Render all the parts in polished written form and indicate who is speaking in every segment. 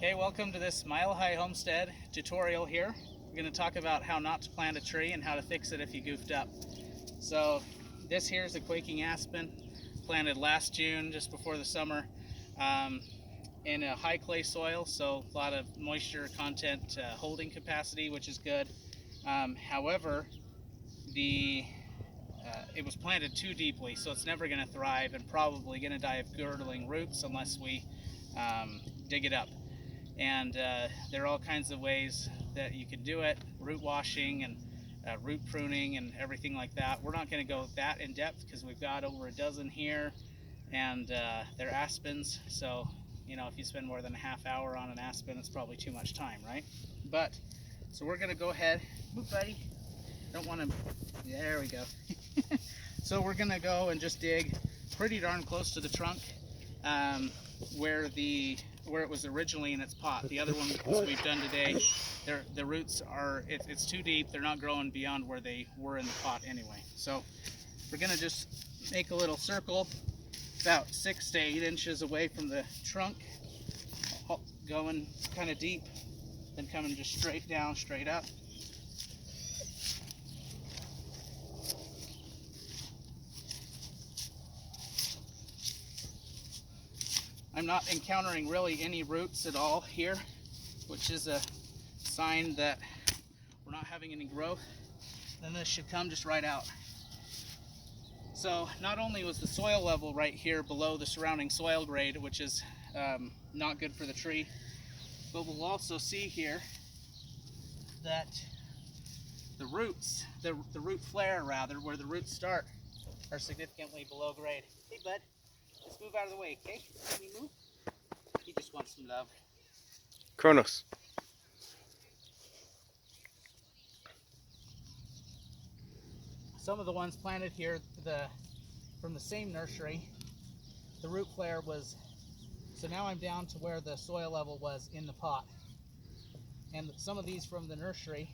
Speaker 1: Hey, welcome to this Mile High Homestead tutorial here. We're going to talk about how not to plant a tree and how to fix it if you goofed up. So this here is a quaking aspen planted last June, just before the summer, in a high clay soil, so a lot of moisture content holding capacity, which is good. However, it was planted too deeply, so it's never going to thrive and probably going to die of girdling roots unless we dig it up. And there are all kinds of ways that you can do it, root washing and root pruning and everything like that. We're not going to go that in depth because we've got over a dozen here, and they're aspens, so you know, if you spend more than a half hour on an aspen, it's probably too much time, right? But so we're going to go ahead. Move, buddy. Don't want to. There we go. So we're going to go and just dig pretty darn close to the trunk, where it was originally in its pot. The other ones we've done today, the roots are, it's too deep. They're not growing beyond where they were in the pot anyway. So we're gonna just make a little circle about 6 to 8 inches away from the trunk, going kind of deep, then coming just straight down, straight up. I'm not encountering really any roots at all here, which is a sign that we're not having any growth. Then this should come just right out. So not only was the soil level right here below the surrounding soil grade, which is not good for the tree, but we'll also see here that the roots, the root flare rather, where the roots start, are significantly below grade. Hey bud. Let's move out of the way, okay? Can we move? He just wants some love.
Speaker 2: Kronos.
Speaker 1: Some of the ones planted here, from the same nursery, the root flare was, so now I'm down to where the soil level was in the pot. And some of these from the nursery,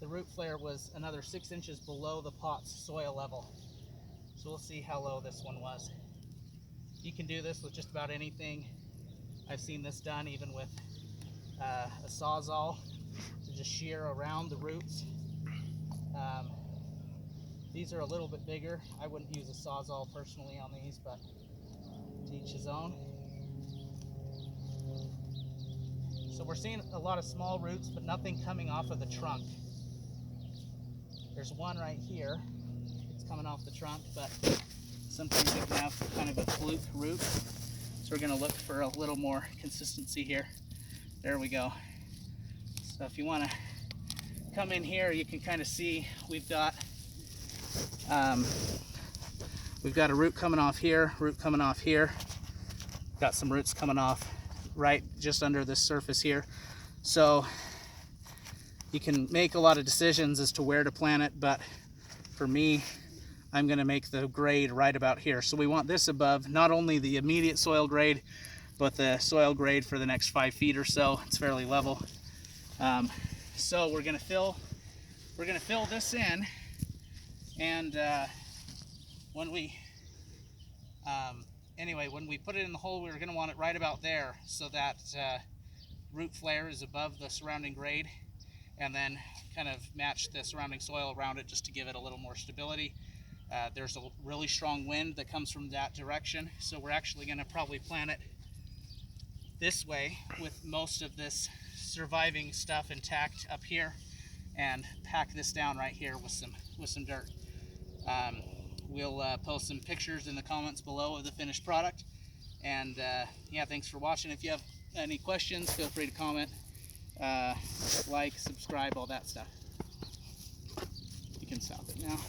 Speaker 1: the root flare was another 6 inches below the pot's soil level. So we'll see how low this one was. You can do this with just about anything. I've seen this done even with a sawzall to just shear around the roots. These are a little bit bigger. I wouldn't use a sawzall personally on these, but to each his own. So we're seeing a lot of small roots, but nothing coming off of the trunk. There's one right here. It's coming off the trunk, but sometimes it can have kind of a fluke root. So we're going to look for a little more consistency here. There we go. So if you want to come in here, you can kind of see we've got a root coming off here, root coming off here. Got some roots coming off right just under this surface here. So you can make a lot of decisions as to where to plant it, but for me, I'm going to make the grade right about here. So we want this above not only the immediate soil grade, but the soil grade for the next 5 feet or so. It's fairly level. So we're going to fill this in, and when we put it in the hole, we're going to want it right about there, so that root flare is above the surrounding grade, and then kind of match the surrounding soil around it just to give it a little more stability. There's a really strong wind that comes from that direction, so we're actually going to probably plant it this way with most of this surviving stuff intact up here, and pack this down right here with some dirt. We'll post some pictures in the comments below of the finished product, and yeah, thanks for watching. If you have any questions, feel free to comment, like, subscribe, all that stuff. You can stop it now.